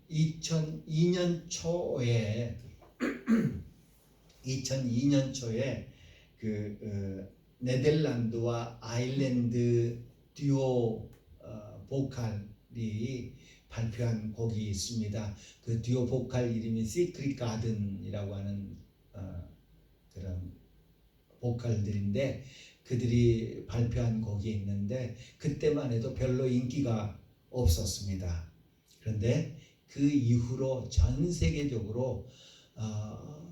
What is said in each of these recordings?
2002년 초에 2002년 초에 네덜란드와 아일랜드 듀오 보컬이 발표한 곡이 있습니다. 그 듀오 보컬 이름이 시크릿 가든이라고 하는 그런 보컬들인데, 그들이 발표한 곡이 있는데 그때만 해도 별로 인기가 없었습니다. 그런데 그 이후로 전 세계적으로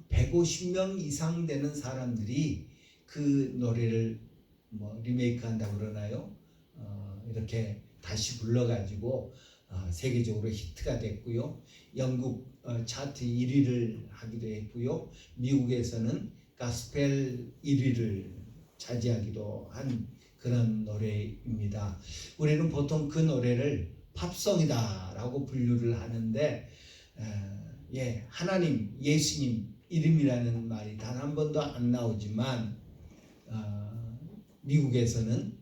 150명 이상 되는 사람들이 그 노래를 리메이크 한다고 그러나요? 이렇게 다시 불러가지고 세계적으로 히트가 됐고요. 영국 차트 1위를 하기도 했고요. 미국에서는 가스펠 1위를 차지하기도 한 그런 노래입니다. 우리는 보통 그 노래를 팝송이다 라고 분류를 하는데, 하나님, 예수님 이름이라는 말이 단 한 번도 안 나오지만 미국에서는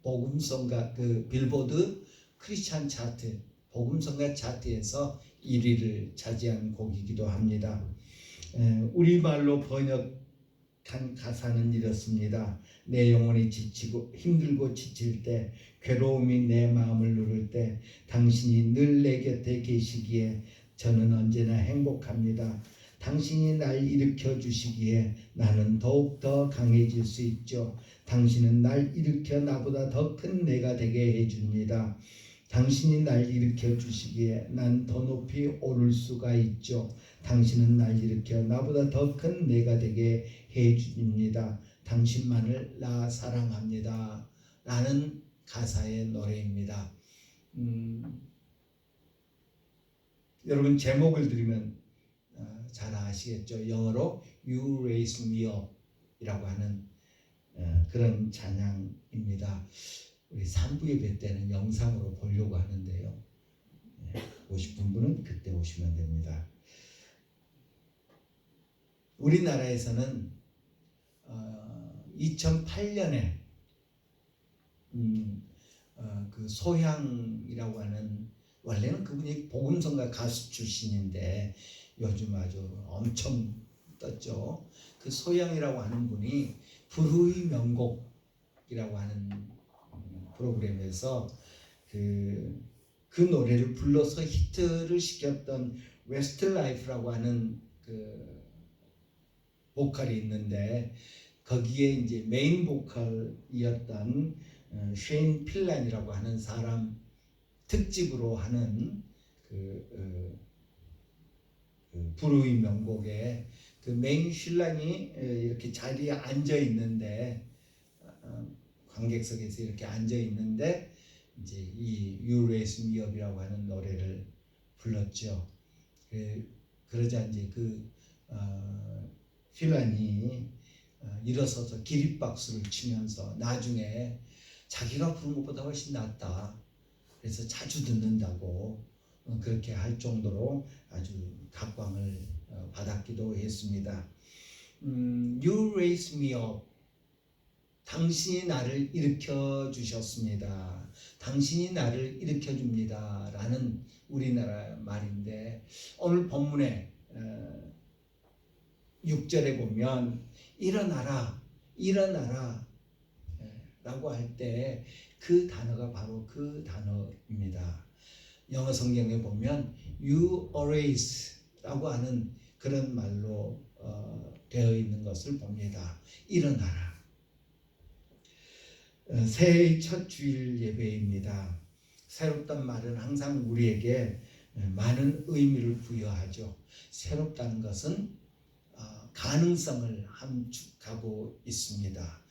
복음성가 그 빌보드 크리스찬 차트, 복음성가 차트에서 1위를 차지한 곡이기도 합니다. 우리말로 번역한 가사는 이렇습니다. 내 영혼이 지치고 힘들고 지칠 때, 괴로움이 내 마음을 누를 때 당신이 늘 내 곁에 계시기에 저는 언제나 행복합니다. 당신이 날 일으켜 주시기에 나는 더욱더 강해질 수 있죠. 당신은 날 일으켜 나보다 더 큰 내가 되게 해줍니다. 당신이 날 일으켜 주시기에 난 더 높이 오를 수가 있죠. 당신은 날 일으켜 나보다 더 큰 내가 되게 해줍니다. 당신만을 나 사랑합니다. 라는 가사의 노래입니다. 여러분 제목을 들으면 잘 아시겠죠? 영어로 You Raise Me Up 이라고 하는 그런 찬양입니다. 우리 3부 예배 때는 영상으로 보려고 하는데요. 보고 싶은 분은 그때 오시면 됩니다. 우리나라에서는 2008년에 그 소향이라고 하는, 원래는 그분이 복음성가 가수 출신인데 요즘 아주 엄청 떴죠. 그 소향이라고 하는 분이 불후의 명곡이라고 하는 프로그램에서 그 노래를 불러서 히트를 시켰던 웨스트라이프라고 하는 그 보컬이 있는데, 거기에 이제 메인 보컬이었던 쉐인 필란이라고 하는 사람 특집으로 하는 불후의 명곡에 그 메인 신랑이 이렇게 자리에 앉아 있는데, 관객석에서 이렇게 앉아 있는데 이제 이 You Raise Me Up이라고 하는 노래를 불렀죠. 그러자 이제 그 필란이 일어서서 기립박수를 치면서 나중에 자기가 부른 것보다 훨씬 낫다, 그래서 자주 듣는다고 그렇게 할 정도로 아주 각광을 받았기도 했습니다. You Raise Me Up, 당신이 나를 일으켜 주셨습니다. 당신이 나를 일으켜 줍니다. 라는 우리나라 말인데, 오늘 본문에 6절에 보면 일어나라, 일어나라 라고 할 때 그 단어가 바로 그 단어입니다. 영어 성경에 보면 You arise 라고 하는 그런 말로 되어 있는 것을 봅니다. 일어나라. 새해의 첫 주일 예배입니다. 새롭단 말은 항상 우리에게 많은 의미를 부여하죠. 새롭다는 것은 가능성을 함축하고 있습니다.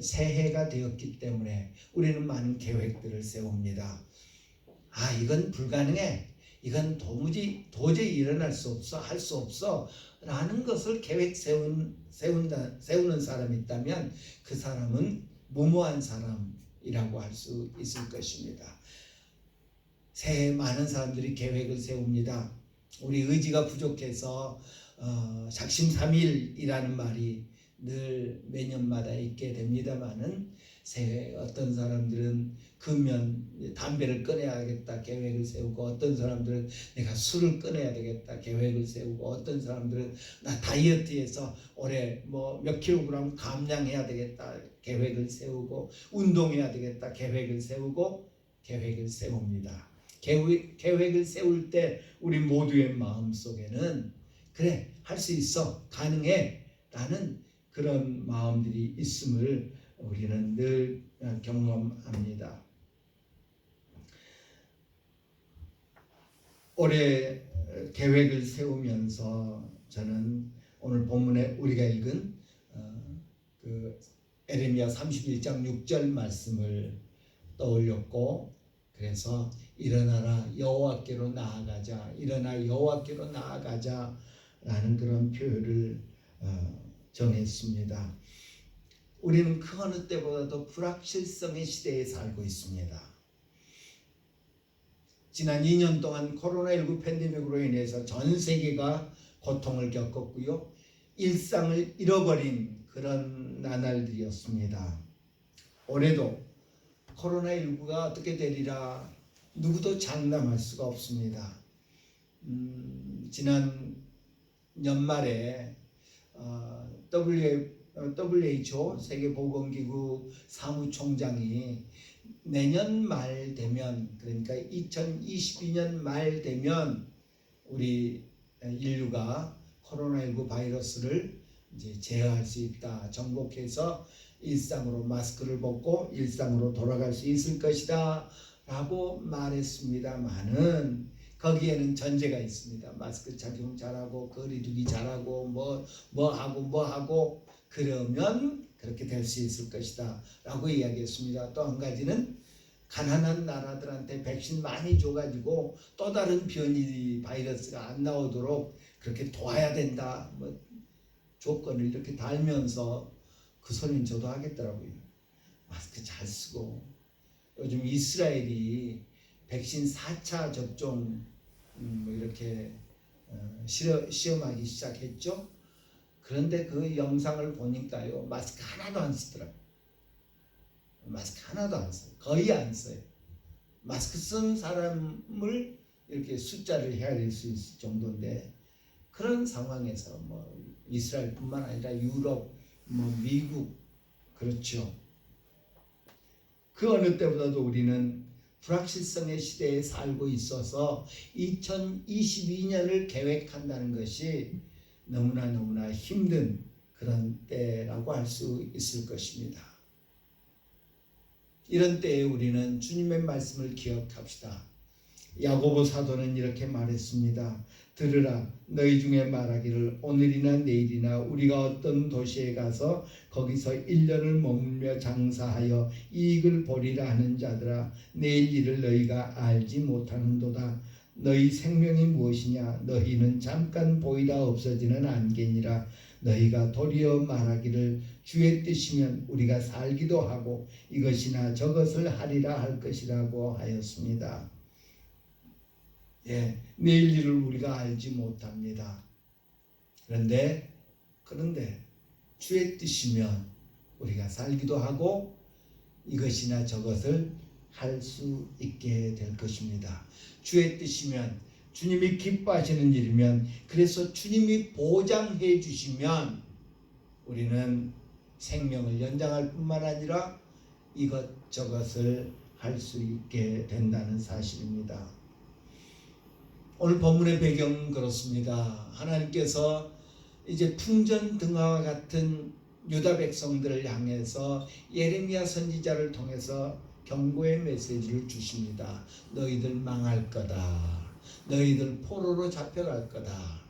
새해가 되었기 때문에 우리는 많은 계획들을 세웁니다. 이건 불가능해, 이건 도저히 일어날 수 없어, 할 수 없어 라는 것을 계획 세우는 사람이 있다면 그 사람은 무모한 사람이라고 할 수 있을 것입니다. 새해 많은 사람들이 계획을 세웁니다. 우리 의지가 부족해서 작심삼일이라는 말이 늘 매년마다 있게 됩니다만은, 새해 어떤 사람들은 금연 담배를 끊어야겠다 계획을 세우고, 어떤 사람들은 내가 술을 끊어야 되겠다 계획을 세우고, 어떤 사람들은 나 다이어트해서 올해 뭐 몇 킬로그램 감량해야 되겠다 계획을 세우고, 운동해야 되겠다 계획을 세우고 계획을 세웁니다. 계획을 세울 때 우리 모두의 마음속에는 그래 할 수 있어 가능해 라는 그런 마음들이 있음을 우리는 늘 경험합니다. 올해 계획을 세우면서 저는 오늘 본문에 우리가 읽은 그 에레미야 31장 6절 말씀을 떠올렸고, 그래서 일어나라 여호와께로 나아가자, 일어나 여호와께로 나아가자 라는 그런 표현을 정했습니다. 우리는 그 어느 때보다도 불확실성의 시대에 살고 있습니다. 지난 2년 동안 코로나19 팬데믹으로 인해서 전 세계가 고통을 겪었고요. 일상을 잃어버린 그런 나날들이었습니다. 올해도 코로나19가 어떻게 되리라 누구도 장담할 수가 없습니다. 지난 연말에 WHO 세계보건기구 사무총장이 내년 말 되면, 그러니까 2022년 말 되면 우리 인류가 코로나19 바이러스를 이제 제어할 수 있다, 정복해서 일상으로 마스크를 벗고 일상으로 돌아갈 수 있을 것이다 라고 말했습니다만은 거기에는 전제가 있습니다. 마스크 착용 잘하고 거리두기 잘하고 뭐 하고 그러면 그렇게 될 수 있을 것이다 라고 이야기했습니다. 또 한 가지는 가난한 나라들한테 백신 많이 줘가지고 또 다른 변이 바이러스가 안 나오도록 그렇게 도와야 된다, 뭐 조건을 이렇게 달면서 그 소리는 저도 하겠더라고요. 마스크 잘 쓰고. 요즘 이스라엘이 백신 4차 접종 뭐 이렇게 시험하기 시작했죠. 그런데 그 영상을 보니까요, 마스크 하나도 안 쓰더라고요. 마스크 하나도 안 써요. 거의 안 써요. 마스크 쓴 사람을 이렇게 숫자를 헤아릴 수 있을 정도인데, 그런 상황에서 뭐 이스라엘뿐만 아니라 유럽, 뭐 미국, 그렇죠. 그 어느 때보다도 우리는 불확실성의 시대에 살고 있어서 2022년을 계획한다는 것이 너무나 힘든 그런 때라고 할 수 있을 것입니다. 이런 때에 우리는 주님의 말씀을 기억합시다. 야고보 사도는 이렇게 말했습니다. 들으라, 너희 중에 말하기를 오늘이나 내일이나 우리가 어떤 도시에 가서 거기서 1년을 머물며 장사하여 이익을 보리라 하는 자들아, 내일 일을 너희가 알지 못하는도다. 너희 생명이 무엇이냐? 너희는 잠깐 보이다 없어지는 안개니라. 너희가 도리어 말하기를 주의 뜻이면 우리가 살기도 하고 이것이나 저것을 하리라 할 것이라고 하였습니다. 내일 일을 우리가 알지 못합니다. 그런데 주의 뜻이면 우리가 살기도 하고 이것이나 저것을 할 수 있게 될 것입니다. 주의 뜻이면, 주님이 기뻐하시는 일이면, 그래서 주님이 보장해 주시면 우리는 생명을 연장할 뿐만 아니라 이것저것을 할 수 있게 된다는 사실입니다. 오늘 본문의 배경은 그렇습니다. 하나님께서 이제 풍전등화와 같은 유다 백성들을 향해서 예레미야 선지자를 통해서 경고의 메시지를 주십니다. 너희들 망할 거다. 너희들 포로로 잡혀갈 거다.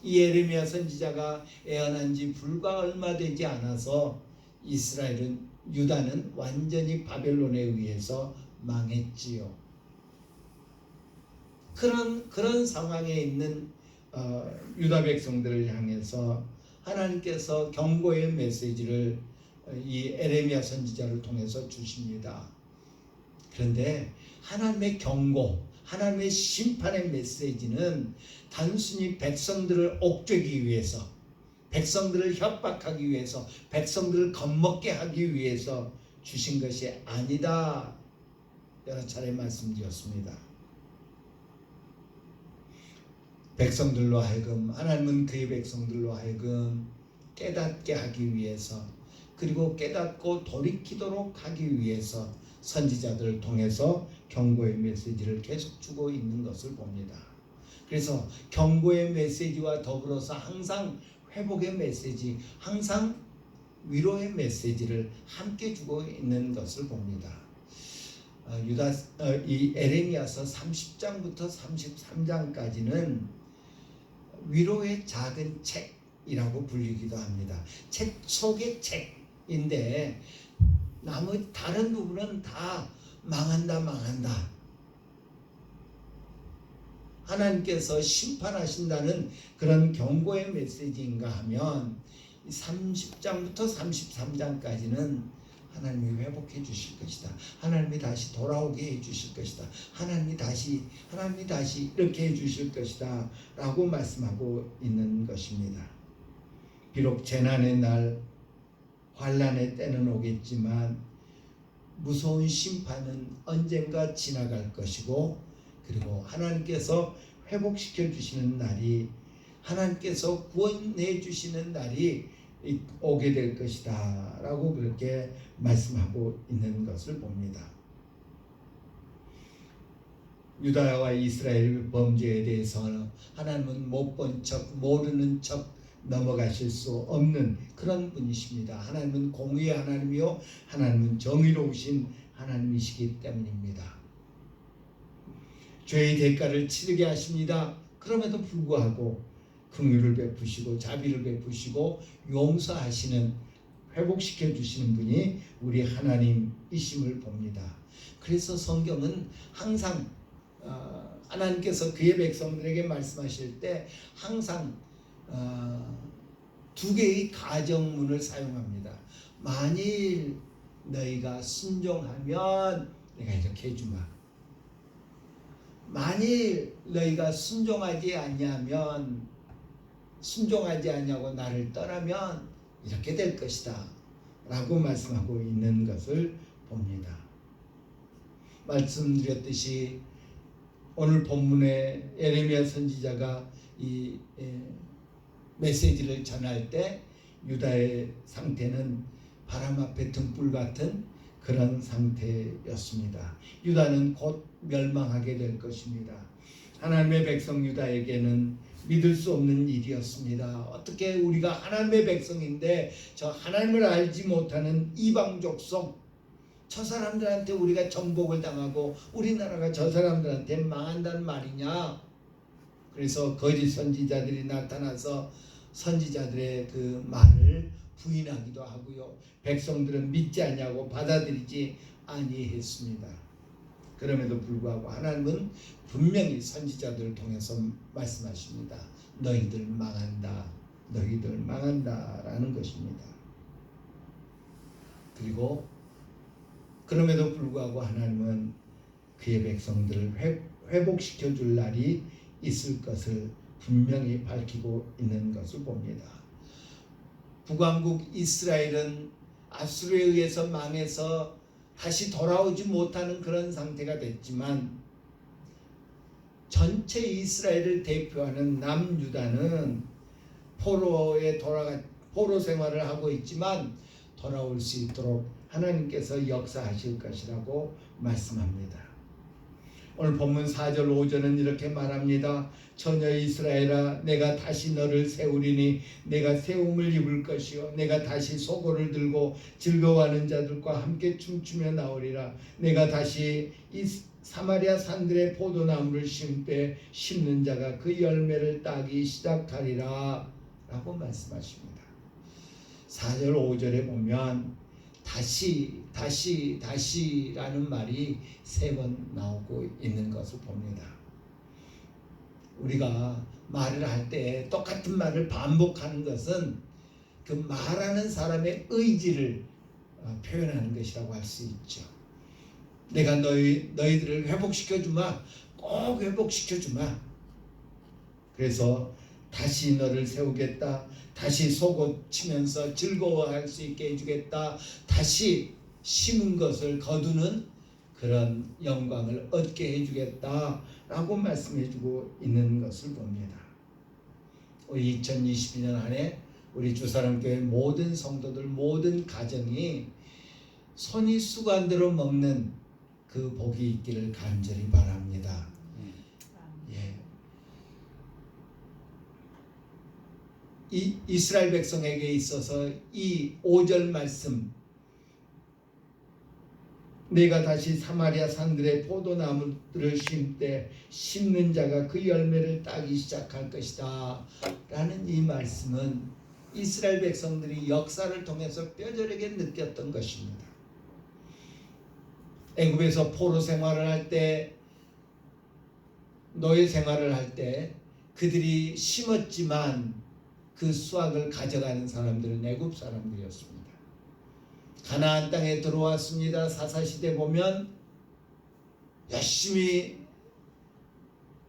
이 예레미야 선지자가 애언한 지 불과 얼마 되지 않아서 유다는 완전히 바벨론에 의해서 망했지요. 그런 상황에 있는 유다 백성들을 향해서 하나님께서 경고의 메시지를 이 에레미야 선지자를 통해서 주십니다. 그런데 하나님의 경고, 하나님의 심판의 메시지는 단순히 백성들을 옥죄기 위해서, 백성들을 협박하기 위해서, 백성들을 겁먹게 하기 위해서 주신 것이 아니다. 여러 차례 말씀드렸습니다. 백성들로 하여금 하나님은 그의 백성들로 하여금 깨닫게 하기 위해서 그리고 깨닫고 돌이키도록 하기 위해서 선지자들을 통해서 경고의 메시지를 계속 주고 있는 것을 봅니다. 그래서 경고의 메시지와 더불어서 항상 회복의 메시지, 항상 위로의 메시지를 함께 주고 있는 것을 봅니다. 이 에레미야서 30장부터 33장까지는 위로의 작은 책이라고 불리기도 합니다. 책 속의 책인데 나머지 다른 부분은 다 망한다. 하나님께서 심판하신다는 그런 경고의 메시지인가 하면 30장부터 33장까지는 하나님이 회복해 주실 것이다. 하나님이 다시 돌아오게 해 주실 것이다. 하나님이 다시 이렇게 해 주실 것이다 라고 말씀하고 있는 것입니다. 비록 재난의 날, 환난의 때는 오겠지만 무서운 심판은 언젠가 지나갈 것이고, 그리고 하나님께서 회복시켜 주시는 날이, 하나님께서 구원해 주시는 날이 오게 될 것이다 라고 그렇게 말씀하고 있는 것을 봅니다. 유다와 이스라엘 범죄에 대해서는 하나님은 못 본 척, 모르는 척 넘어가실 수 없는 그런 분이십니다. 하나님은 공의의 하나님이요 하나님은 정의로우신 하나님이시기 때문입니다. 죄의 대가를 치르게 하십니다. 그럼에도 불구하고 긍휼을 베푸시고 자비를 베푸시고 용서하시는, 회복시켜 주시는 분이 우리 하나님이심을 봅니다. 그래서 성경은 항상 하나님께서 그의 백성들에게 말씀하실 때 항상 두 개의 가정문을 사용합니다. 만일 너희가 순종하면 내가 이렇게 해주마. 만일 너희가 순종하지 않냐고 나를 떠나면 이렇게 될 것이다 라고 말씀하고 있는 것을 봅니다. 말씀드렸듯이 오늘 본문에 에레미야 선지자가 이 메시지를 전할 때 유다의 상태는 바람 앞에 등불 같은 그런 상태였습니다. 유다는 곧 멸망하게 될 것입니다. 하나님의 백성 유다에게는 믿을 수 없는 일이었습니다. 어떻게 우리가 하나님의 백성인데 저 하나님을 알지 못하는 이방 족속, 저 사람들한테 우리가 정복을 당하고 우리나라가 저 사람들한테 망한다는 말이냐. 그래서 거짓 선지자들이 나타나서 선지자들의 그 말을 부인하기도 하고요. 백성들은 믿지 않냐고 받아들이지 아니했습니다. 그럼에도 불구하고 하나님은 분명히 선지자들을 통해서 말씀하십니다. 너희들 망한다 라는 것입니다. 그리고 그럼에도 불구하고 하나님은 그의 백성들을 회복시켜 줄 날이 있을 것을 분명히 밝히고 있는 것을 봅니다. 북왕국 이스라엘은 아수르에 의해서 망해서 다시 돌아오지 못하는 그런 상태가 됐지만 전체 이스라엘을 대표하는 남유다는 포로 생활을 하고 있지만 돌아올 수 있도록 하나님께서 역사하실 것이라고 말씀합니다. 오늘 본문 4절 5절은 이렇게 말합니다. 처녀 이스라엘아, 내가 다시 너를 세우리니 내가 세움을 입을 것이요 내가 다시 소고를 들고 즐거워하는 자들과 함께 춤추며 나오리라. 내가 다시 이 사마리아 산들의 포도나무를 심되 심는 자가 그 열매를 따기 시작하리라 라고 말씀하십니다. 4절 5절에 보면 다시라는 말이 3번 나오고 있는 것을 봅니다. 우리가 말을 할 때 똑같은 말을 반복하는 것은 그 말하는 사람의 의지를 표현하는 것이라고 할 수 있죠. 내가 너희들을 회복시켜주마. 꼭 회복시켜주마. 그래서 다시 너를 세우겠다. 다시 속옷 치면서 즐거워할 수 있게 해주겠다. 다시 심은 것을 거두는 그런 영광을 얻게 해주겠다라고 말씀해주고 있는 것을 봅니다. 우리 2022년 한 해 우리 주사랑교회 모든 성도들 모든 가정이 손이 수건대로 먹는 그 복이 있기를 간절히 바랍니다. 예. 이 이스라엘 백성에게 있어서 이 5절 말씀, 내가 다시 사마리아 산들의 포도나무들을 심되 심는 자가 그 열매를 따기 시작할 것이다 라는 이 말씀은 이스라엘 백성들이 역사를 통해서 뼈저리게 느꼈던 것입니다. 애굽에서 포로 생활을 할 때, 노예 생활을 할 때 그들이 심었지만 그 수확을 가져가는 사람들은 애굽 사람들이었습니다. 가나안 땅에 들어왔습니다. 사사시대 보면 열심히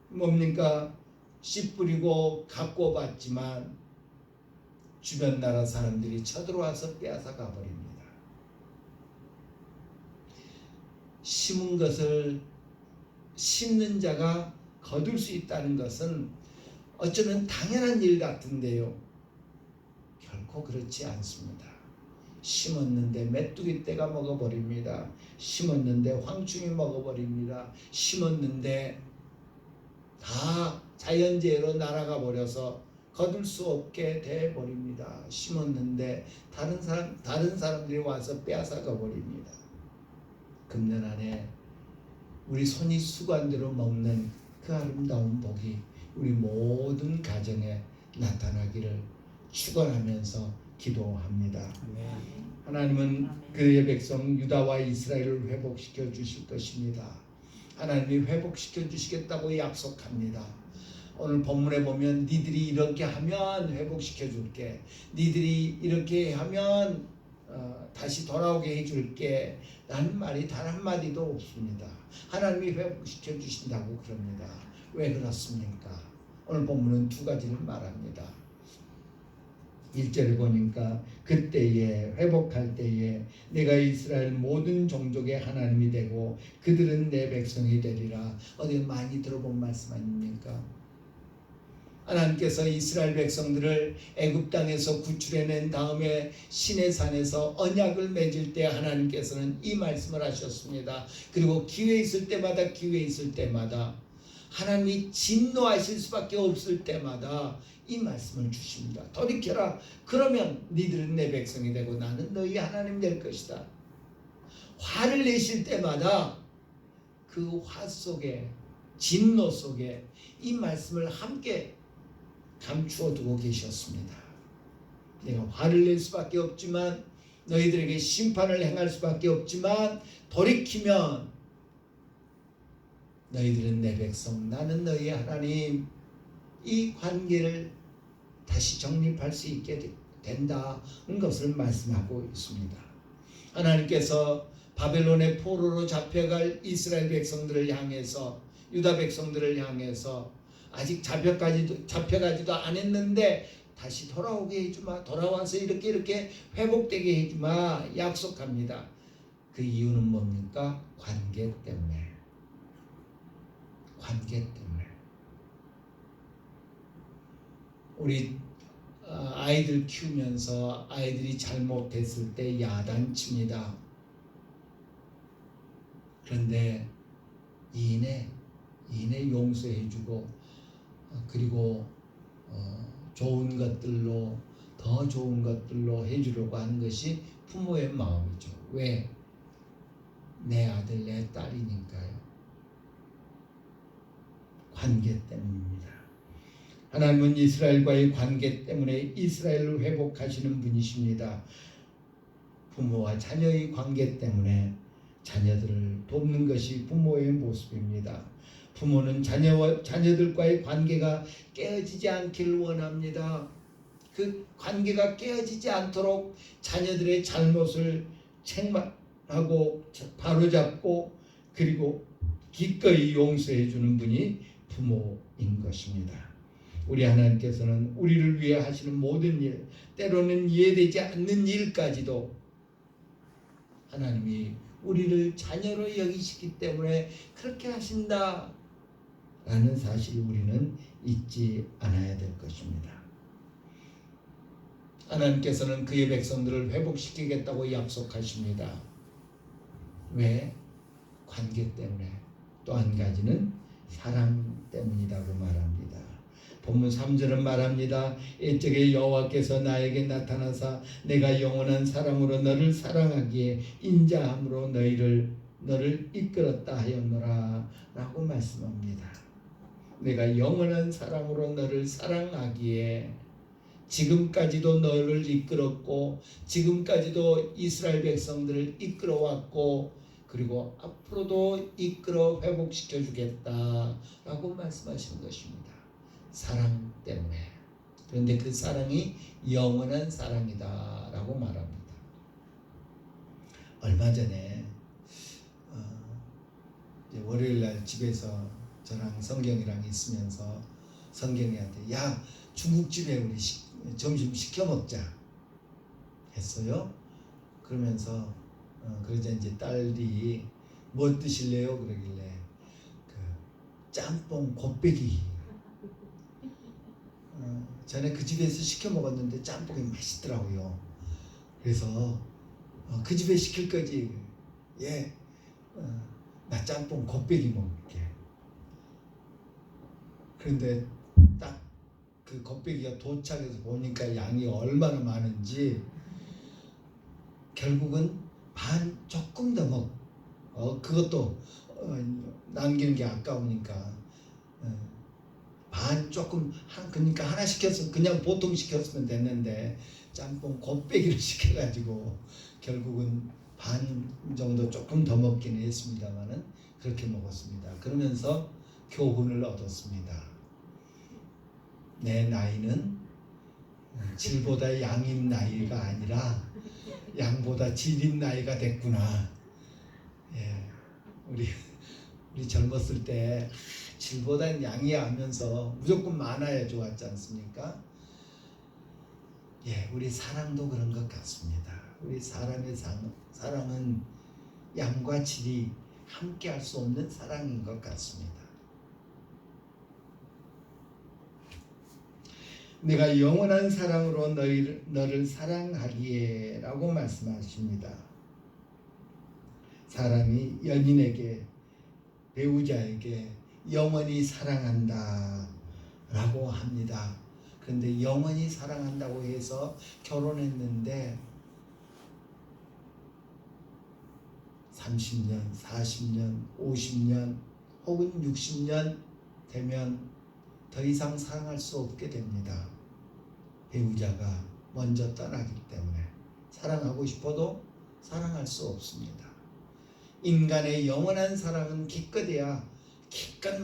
뭡니까? 씨 뿌리고 갖고 봤지만 주변 나라 사람들이 쳐들어와서 빼앗아 가버립니다. 심은 것을 심는 자가 거둘 수 있다는 것은 어쩌면 당연한 일 같은데요, 결코 그렇지 않습니다. 심었는데 메뚜기 떼가 먹어버립니다. 심었는데 황충이 먹어버립니다. 심었는데 다 자연재해로 날아가 버려서 거둘 수 없게 돼 버립니다. 심었는데 다른 사람들이 와서 빼앗아가 버립니다. 금년 안에 우리 손이 수건대로 먹는 그 아름다운 복이 우리 모든 가정에 나타나기를 축원하면서 기도합니다. 하나님은 그의 백성 유다와 이스라엘을 회복시켜 주실 것입니다. 하나님이 회복시켜 주시겠다고 약속합니다. 오늘 본문에 보면 니들이 이렇게 하면 회복시켜 줄게, 니들이 이렇게 하면 다시 돌아오게 해줄게 라는 말이 단 한마디도 없습니다. 하나님이 회복시켜 주신다고 그럽니다. 왜 그렇습니까? 오늘 본문은 두 가지를 말합니다. 1절에 보니까 그때에 회복할 때에 내가 이스라엘 모든 종족의 하나님이 되고 그들은 내 백성이 되리라. 어디 많이 들어본 말씀 아닙니까? 하나님께서 이스라엘 백성들을 애굽 땅에서 구출해낸 다음에 시내산에서 언약을 맺을 때 하나님께서는 이 말씀을 하셨습니다. 그리고 기회 있을 때마다 하나님이 진노하실 수밖에 없을 때마다 이 말씀을 주십니다. 돌이켜라. 그러면 니들은 내 백성이 되고 나는 너희 하나님 될 것이다. 화를 내실 때마다 그 화 속에, 진노 속에 이 말씀을 함께 감추어 두고 계셨습니다. 내가 화를 낼 수밖에 없지만, 너희들에게 심판을 행할 수밖에 없지만 돌이키면 너희들은 내 백성, 나는 너희 하나님, 이 관계를 다시 정립할 수 있게 된다는 것을 말씀하고 있습니다. 하나님께서 바벨론의 포로로 잡혀갈 이스라엘 백성들을 향해서, 유다 백성들을 향해서 아직 잡혀가지도 않았는데 다시 돌아오게 해주마, 돌아와서 이렇게 회복되게 해주마 약속합니다. 그 이유는 뭡니까? 관계 때문에. 우리 아이들 키우면서 아이들이 잘못했을 때 야단칩니다. 그런데 이내 용서해주고 그리고 좋은 것들로, 더 좋은 것들로 해주려고 하는 것이 부모의 마음이죠. 왜? 내 아들 내 딸이니까요. 관계 때문입니다. 하나님은 이스라엘과의 관계 때문에 이스라엘을 회복하시는 분이십니다. 부모와 자녀의 관계 때문에 자녀들을 돕는 것이 부모의 모습입니다. 부모는 자녀들과의 관계가 깨어지지 않기를 원합니다. 그 관계가 깨어지지 않도록 자녀들의 잘못을 책망하고 바로잡고 그리고 기꺼이 용서해 주는 분이 부모인 것입니다. 우리 하나님께서는 우리를 위해 하시는 모든 일, 때로는 이해되지 않는 일까지도 하나님이 우리를 자녀로 여기시기 때문에 그렇게 하신다 라는 사실을 우리는 잊지 않아야 될 것입니다. 하나님께서는 그의 백성들을 회복시키겠다고 약속하십니다. 왜? 관계 때문에. 또 한 가지는 사랑 때문이라고 말합니다. 본문 3절은 말합니다. 옛적에 여호와께서 나에게 나타나사 내가 영원한 사랑으로 너를 사랑하기에 인자함으로 너를 이끌었다 하였노라 라고 말씀합니다. 내가 영원한 사랑으로 너를 사랑하기에 지금까지도 너를 이끌었고 지금까지도 이스라엘 백성들을 이끌어왔고 그리고 앞으로도 이끌어 회복시켜 주겠다 라고 말씀하시는 것입니다. 사랑 때문에. 그런데 그 사랑이 영원한 사랑이다 라고 말합니다. 얼마 전에 월요일날 집에서 저랑 성경이랑 있으면서 성경이한테 야 중국집에 우리 점심 시켜 먹자 했어요. 그러면서 그러자 이제 딸이 뭐 드실래요? 그러길래 그 짬뽕 곱빼기. 전에 그 집에서 시켜 먹었는데 짬뽕이 맛있더라고요. 그래서 그 집에 시킬 거지. 예, 나 짬뽕 곱빼기 먹을게. 그런데 딱 그 곱빼기가 도착해서 보니까 양이 얼마나 많은지 결국은 반 조금 더 그것도 남기는 게 아까우니까 반 조금 그러니까 하나 시켰으면 그냥 보통 시켰으면 됐는데 짬뽕 곱빼기를 시켜가지고 결국은 반 정도 조금 더 먹기는 했습니다만은 그렇게 먹었습니다. 그러면서 교훈을 얻었습니다. 내 나이는 질보다 양인 나이가 아니라 양보다 질인 나이가 됐구나. 예, 우리 젊었을 때 질보다 양이 하면서 무조건 많아야 좋았지 않습니까? 예, 우리 사랑도 그런 것 같습니다. 우리 사람의 사랑은 양과 질이 함께 할 수 없는 사랑인 것 같습니다. 내가 영원한 사랑으로 너를 사랑하기에 라고 말씀하십니다. 사람이 연인에게 배우자에게 영원히 사랑한다 라고 합니다. 그런데 영원히 사랑한다고 해서 결혼했는데 30년, 40년, 50년 혹은 60년 되면 더 이상 사랑할 수 없게 됩니다. 배우자가 먼저 떠나기 때문에 사랑하고 싶어도 사랑할 수 없습니다. 인간의 영원한 사랑은 기껏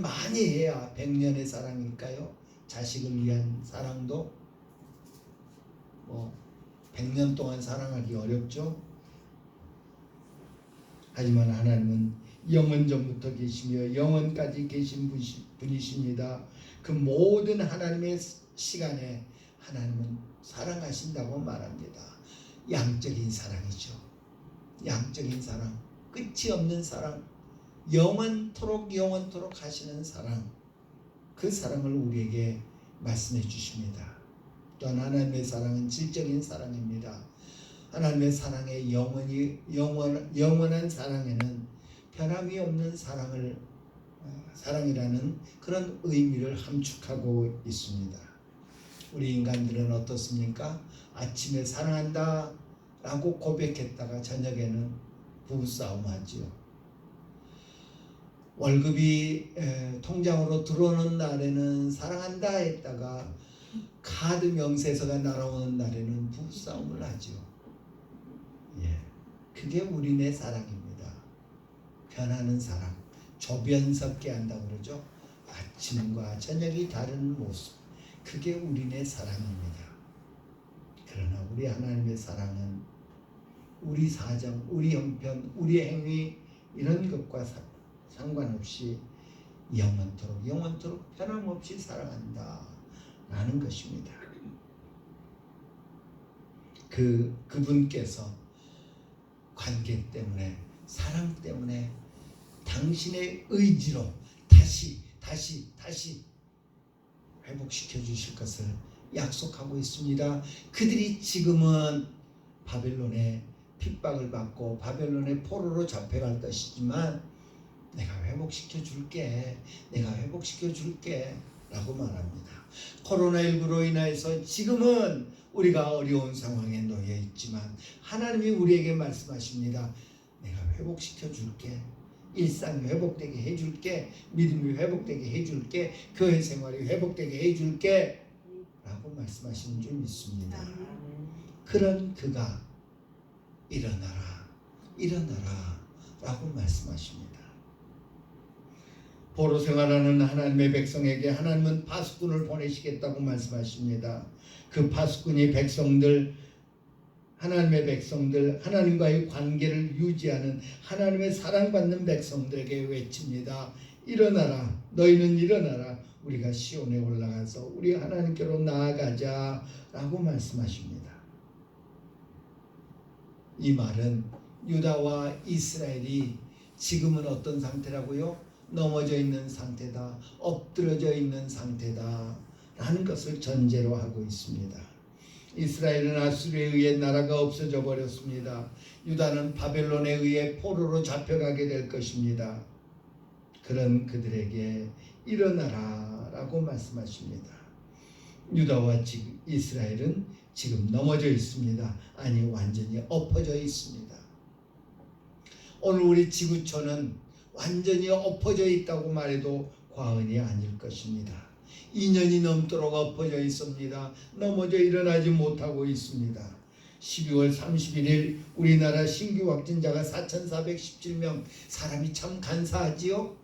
많이 해야 100년의 사랑일까요? 자식을 위한 사랑도 100년 동안 사랑하기 어렵죠. 하지만 하나님은 영원 전부터 계시며 영원까지 계신 분이십니다. 그 모든 하나님의 시간에 하나님은 사랑하신다고 말합니다. 양적인 사랑이죠. 양적인 사랑, 끝이 없는 사랑, 영원토록 하시는 사랑, 그 사랑을 우리에게 말씀해 주십니다. 또한 하나님의 사랑은 질적인 사랑입니다. 하나님의 사랑의 영원한 사랑에는 변함이 없는 사랑이라는 그런 의미를 함축하고 있습니다. 우리 인간들은 어떻습니까? 아침에 사랑한다 라고 고백했다가 저녁에는 부부싸움 하지요. 월급이 통장으로 들어오는 날에는 사랑한다 했다가 카드 명세서가 날아오는 날에는 부부싸움을 하지요. 예, 그게 우리네 사랑입니다. 변하는 사랑, 조변석게 한다고 그러죠. 아침과 저녁이 다른 모습, 그게 우리네 사랑입니다. 그러나 우리 하나님의 사랑은 우리 사정, 우리 형편, 우리 행위 이런 것과 상관없이 영원토록 변함없이 사랑한다 라는 것입니다. 그분께서 관계 때문에, 사랑 때문에 당신의 의지로 다시 회복시켜 주실 것을 약속하고 있습니다. 그들이 지금은 바벨론의 핍박을 받고 바벨론의 포로로 잡혀갈 것이지만 내가 회복시켜 줄게, 내가 회복시켜 줄게 라고 말합니다. 코로나19로 인해서 지금은 우리가 어려운 상황에 놓여 있지만 하나님이 우리에게 말씀하십니다. 내가 회복시켜 줄게, 일상이 회복되게 해줄게, 믿음이 회복되게 해줄게, 교회 생활이 회복되게 해줄게 라고 말씀하시는 줄 믿습니다. 그런 그가 일어나라 라고 말씀하십니다. 포로 생활하는 하나님의 백성에게 하나님은 파수꾼을 보내시겠다고 말씀하십니다. 그 파수꾼이 하나님의 백성들, 하나님과의 관계를 유지하는 하나님의 사랑받는 백성들에게 외칩니다. 일어나라, 너희는 일어나라, 우리가 시온에 올라가서 우리 하나님께로 나아가자 라고 말씀하십니다. 이 말은 유다와 이스라엘이 지금은 어떤 상태라고요? 넘어져 있는 상태다, 엎드러져 있는 상태다 라는 것을 전제로 하고 있습니다. 이스라엘은 아수르에 의해 나라가 없어져 버렸습니다. 유다는 바벨론에 의해 포로로 잡혀가게 될 것입니다. 그런 그들에게 일어나라 라고 말씀하십니다. 유다와 이스라엘은 지금 넘어져 있습니다. 아니, 완전히 엎어져 있습니다. 오늘 우리 지구촌은 완전히 엎어져 있다고 말해도 과언이 아닐 것입니다. 2년이 넘도록 엎어져 있습니다. 넘어져 일어나지 못하고 있습니다. 12월 31일 우리나라 신규 확진자가 4,417명, 사람이 참 간사하지요?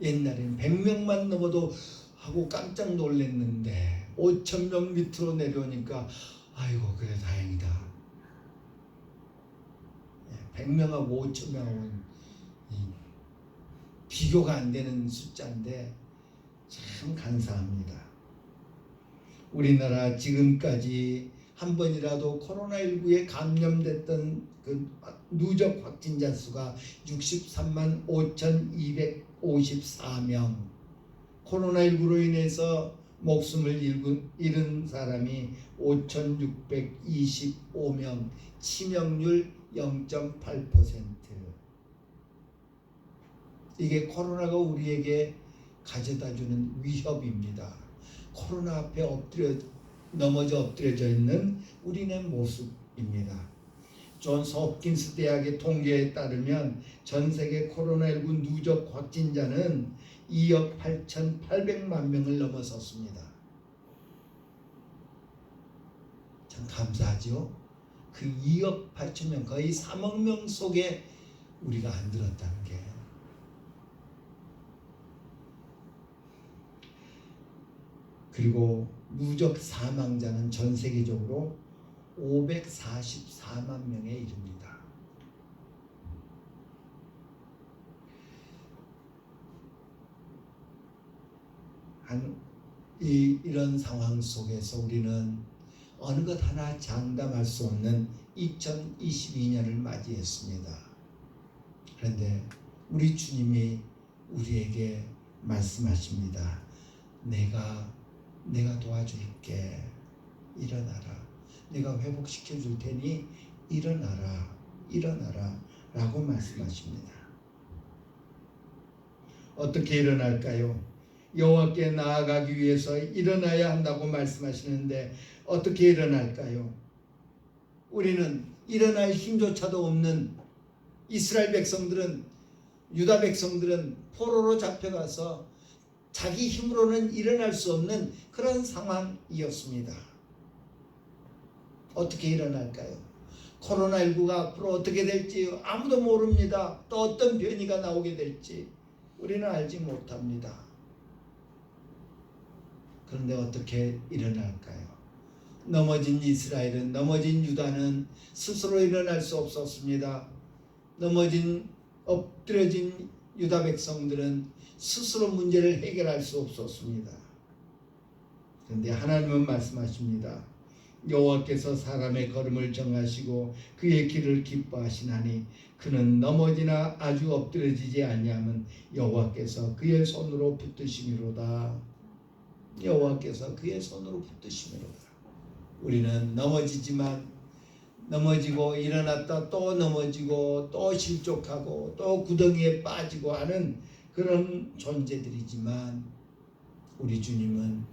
옛날엔 100명만 넘어도 하고 깜짝 놀랐는데 5,000명 밑으로 내려오니까 아이고 그래 다행이다. 100명하고 5,000명하고는 비교가 안 되는 숫자인데 참 간사합니다. 우리나라 지금까지 한 번이라도 코로나19에 감염됐던 그 누적 확진자 수가 63만 5,254명, 코로나19로 인해서 목숨을 잃은 사람이 5,625명, 치명률 0.8%. 이게 코로나가 우리에게 가져다주는 위협입니다. 코로나 앞에 넘어져 엎드려져 있는 우리의 모습입니다. 존스 홉킨스 대학의 통계에 따르면 전 세계 코로나19 누적 확진자는 2억 8,800만 명을 넘어섰습니다. 참 감사하죠. 그 2억 8천 명, 거의 3억 명 속에 우리가 안 들었다는 게. 그리고 누적 사망자는 전 세계적으로 544만 명에 이릅니다. 이런 상황 속에서 우리는 어느 것 하나 장담할 수 없는 2022년을 맞이했습니다. 그런데 우리 주님이 우리에게 말씀하십니다. 내가 도와줄게. 일어나라. 내가 회복시켜 줄 테니 일어나라 라고 말씀하십니다. 어떻게 일어날까요? 여호와께 나아가기 위해서 일어나야 한다고 말씀하시는데 어떻게 일어날까요? 우리는 일어날 힘조차도 없는 이스라엘 백성들은, 유다 백성들은 포로로 잡혀가서 자기 힘으로는 일어날 수 없는 그런 상황이었습니다. 어떻게 일어날까요? 코로나19가 앞으로 어떻게 될지 아무도 모릅니다. 또 어떤 변이가 나오게 될지 우리는 알지 못합니다. 그런데 어떻게 일어날까요? 넘어진 이스라엘은, 넘어진 유다는 스스로 일어날 수 없었습니다. 엎드려진 유다 백성들은 스스로 문제를 해결할 수 없었습니다. 그런데 하나님은 말씀하십니다. 여호와께서 사람의 걸음을 정하시고 그의 길을 기뻐하시나니 그는 넘어지나 아주 엎드러지지 아니하면 여호와께서 그의 손으로 붙드심이로다. 여호와께서 그의 손으로 붙드심이로다. 우리는 넘어지고 일어났다 또 넘어지고 또 실족하고 또 구덩이에 빠지고 하는 그런 존재들이지만 우리 주님은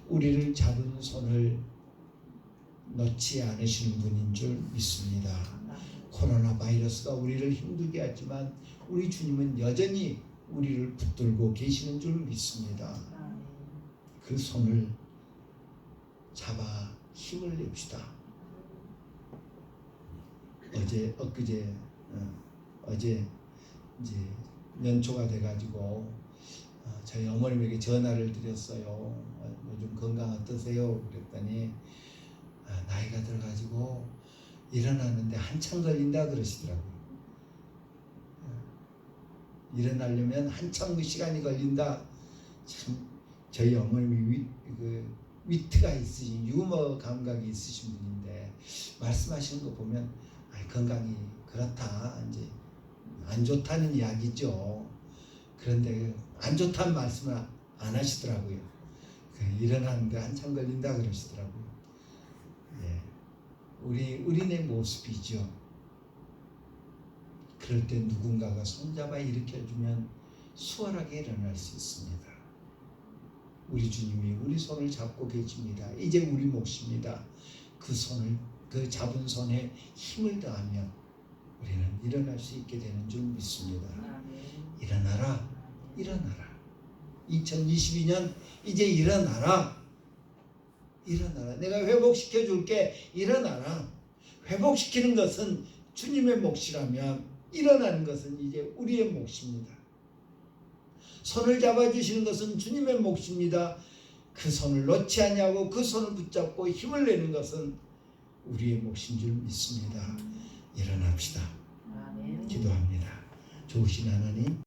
우리를 잡은 손을 놓지 않으시는 분인 줄 믿습니다. 코로나 바이러스가 우리를 힘들게 하지만 우리 주님은 여전히 우리를 붙들고 계시는 줄 믿습니다. 그 손을 잡아 힘을 냅시다. 어제 이제 연초가 돼가지고 저희 어머님에게 전화를 드렸어요. 요즘 건강 어떠세요? 그랬더니 나이가 들어가지고 일어나는데 한참 걸린다 그러시더라고요. 일어나려면 한참 시간이 걸린다. 참 저희 어머님이 위트가 있으신 유머 감각이 있으신 분인데 말씀하시는 거 보면 건강이 그렇다 이제 안 좋다는 이야기죠. 그런데 안 좋다는 말씀을 안 하시더라고요. 일어나는데 한참 걸린다 그러시더라고요. 우리네 모습이죠. 그럴 때 누군가가 손잡아 일으켜주면 수월하게 일어날 수 있습니다. 우리 주님이 우리 손을 잡고 계십니다. 이제 우리 몫입니다. 그 잡은 손에 힘을 더하면 우리는 일어날 수 있게 되는 줄 믿습니다. 일어나라. 2022년 이제 일어나라. 내가 회복시켜 줄게. 일어나라. 회복시키는 것은 주님의 몫이라면 일어나는 것은 이제 우리의 몫입니다. 손을 잡아주시는 것은 주님의 몫입니다. 그 손을 놓지 아니하고 그 손을 붙잡고 힘을 내는 것은 우리의 몫인 줄 믿습니다. 일어납시다. 기도합니다. 좋으신 하나님,